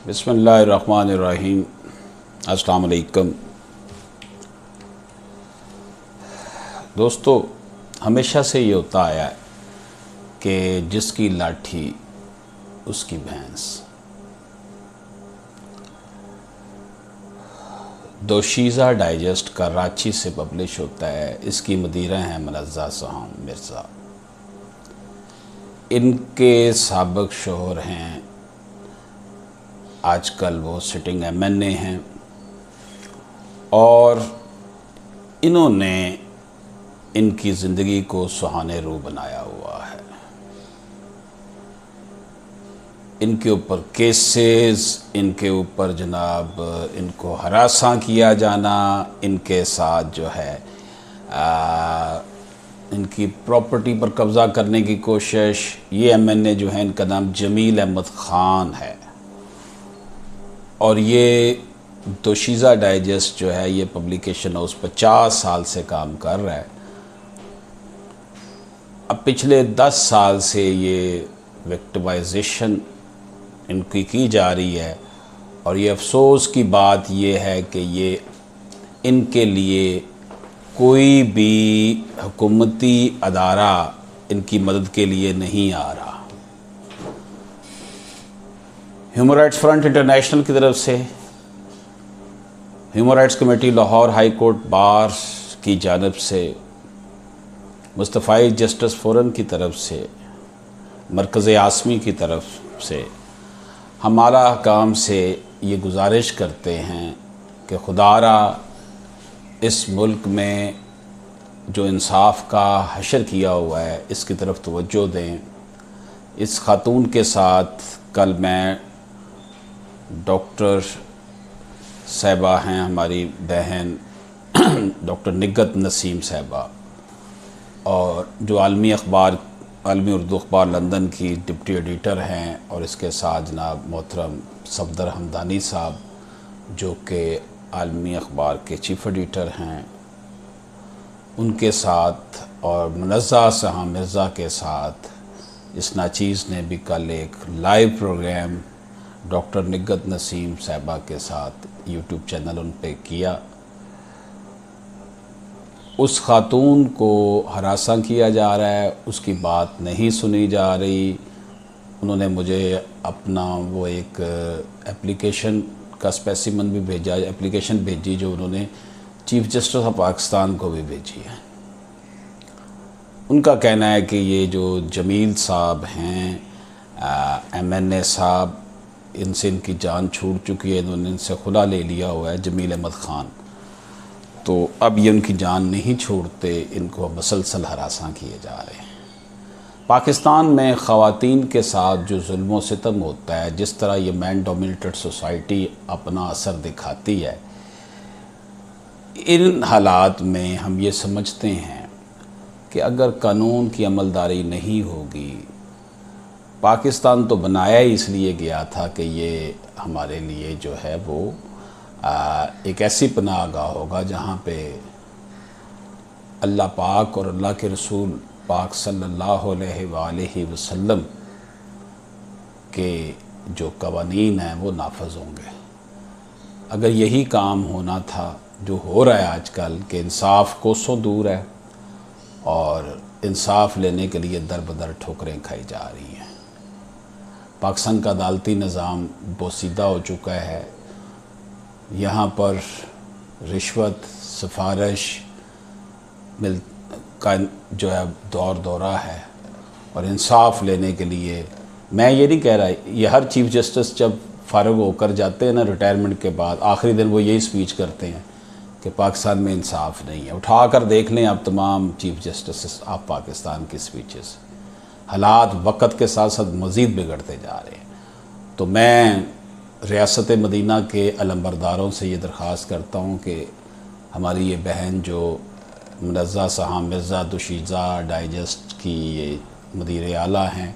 बिस्मिल्लाहिर्रहमानिर्रहीम। अस्सलाम वालेकुम। दोस्तों, हमेशा से ये होता आया है कि जिसकी लाठी उसकी भैंस। दोशीज़ा डाइजेस्ट कराची से पब्लिश होता है। इसकी मुदीरा हैं मुनज़्ज़ा सहाम मिर्ज़ा। इनके साबिक़ शोहर हैं, आजकल वो सिटिंग MNA हैं और इन्होंने इनकी ज़िंदगी को सुहाने रू बनाया हुआ है। इनके ऊपर केसेस, इनके ऊपर जनाब इनको हरासा किया जाना, इनके साथ जो है इनकी प्रॉपर्टी पर कब्ज़ा करने की कोशिश। ये MNA जो है, इनका नाम जमील अहमद ख़ान है और ये दोशीज़ा डाइजेस्ट जो है, ये पब्लिकेशन हाउस 50 साल से काम कर रहा है। अब पिछले 10 साल से ये विक्टिमाइजेशन इनकी की जा रही है और ये अफसोस की बात ये है कि ये इनके लिए कोई भी हुकूमती अदारा इनकी मदद के लिए नहीं आ रहा। ह्यूमन राइट्स फ्रंट इंटरनेशनल की तरफ से, human rights committee Lahore high court bar की जानब से, मुस्तफ़ाई जस्टिस फ़ोरम की तरफ से, मरकज़ आसमी की तरफ से हमारा काम से ये गुजारिश करते हैं कि खुदारा इस मुल्क में जो इंसाफ का हशर किया हुआ है इसकी तरफ तवज्जो दें। इस खातून के साथ कल मैं डॉक्टर साहिबा हैं, हमारी बहन डॉक्टर निगत नसीम साहिबा, और जो आलमी उर्दू अखबार लंदन की डिप्टी एडिटर हैं, और इसके साथ जनाब मोहतरम सफदर हमदानी साहब जो कि आलमी अखबार के चीफ़ एडिटर हैं, उनके साथ, और मुनज़्ज़ा सहाम मिर्ज़ा के साथ इस नाचीज़ ने भी कल एक लाइव प्रोग्राम डॉक्टर निगत नसीम साहिबा के साथ यूट्यूब चैनल उन पे किया। उस खातून को हरासा किया जा रहा है, उसकी बात नहीं सुनी जा रही। उन्होंने मुझे अपना वो एक एप्लीकेशन का स्पेसिमन भी भेजा, एप्लीकेशन भेजी जो उन्होंने चीफ़ जस्टिस ऑफ पाकिस्तान को भी भेजी है। उनका कहना है कि ये जो जमील साहब हैं, MNA साहब, इनसे इनकी जान छूट चुकी है, इन्होंने इनसे खुला ले लिया हुआ है, जमील अहमद ख़ान। तो अब ये उनकी जान नहीं छोड़ते, इनको मसलसल हरासा किए जा रहे हैं। पाकिस्तान में ख़वातीन के साथ जो जुल्म व सितम होता है, जिस तरह ये मैन डोमिनेटेड सोसाइटी अपना असर दिखाती है, इन हालात में हम ये समझते हैं कि अगर कानून की अमलदारी नहीं होगी, पाकिस्तान तो बनाया ही इसलिए गया था कि ये हमारे लिए जो है वो एक ऐसी पनाहगाह होगा जहाँ पे अल्लाह पाक और अल्लाह के रसूल पाक सल्लल्लाहु अलैहि वसल्लम के जो कवानीन हैं वो नाफज होंगे। अगर यही काम होना था जो हो रहा है आजकल, कि इंसाफ कोसों दूर है और इंसाफ लेने के लिए दर बदर ठोकरें खाई जा रही हैं। पाकिस्तान का अदालती निज़ाम बोसीदा हो चुका है। यहाँ पर रिश्वत, सिफारिश मिल का जो है दौरा है, और इंसाफ लेने के लिए, मैं ये नहीं कह रहा, ये हर चीफ़ जस्टिस जब फ़ारिग होकर जाते हैं ना रिटायरमेंट के बाद, आखिरी दिन वो यही स्पीच करते हैं कि पाकिस्तान में इंसाफ नहीं है। उठा कर देख लें आप तमाम चीफ़ जस्टिस ऑफ पाकिस्तान की स्पीचेस, हालात वक़्त के साथ साथ मज़ीद बिगड़ते जा रहे हैं। तो मैं रियासत मदीना के अलंबरदारों से ये दरख्वास्त करता हूँ कि हमारी ये बहन जो मुनज़्ज़ा सहाम मिर्ज़ा दोशीज़ा डाइजेस्ट की ये मुदीर आला हैं,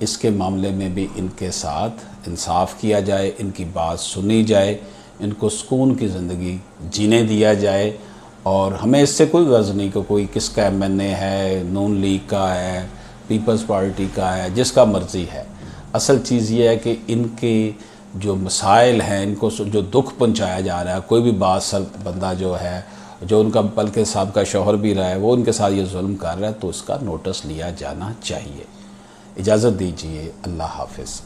इसके मामले में भी इनके साथ इंसाफ किया जाए, इनकी बात सुनी जाए, इनको सुकून की ज़िंदगी जीने दिया जाए। और हमें इससे कोई गर्ज नहीं कि कोई किसका MNA है, नून लीग का है, पीपल्स पार्टी का है, जिसका मर्ज़ी है। असल चीज़ ये है कि इनके जो मसाइल हैं, इनको जो दुख पहुंचाया जा रहा है, कोई भी बासर बंदा जो है, जो उनका बल्कि साहब का शौहर भी रहा है, वो उनके साथ ये जुल्म कर रहा है, तो उसका नोटिस लिया जाना चाहिए। इजाज़त दीजिए, अल्लाह हाफ़िज़।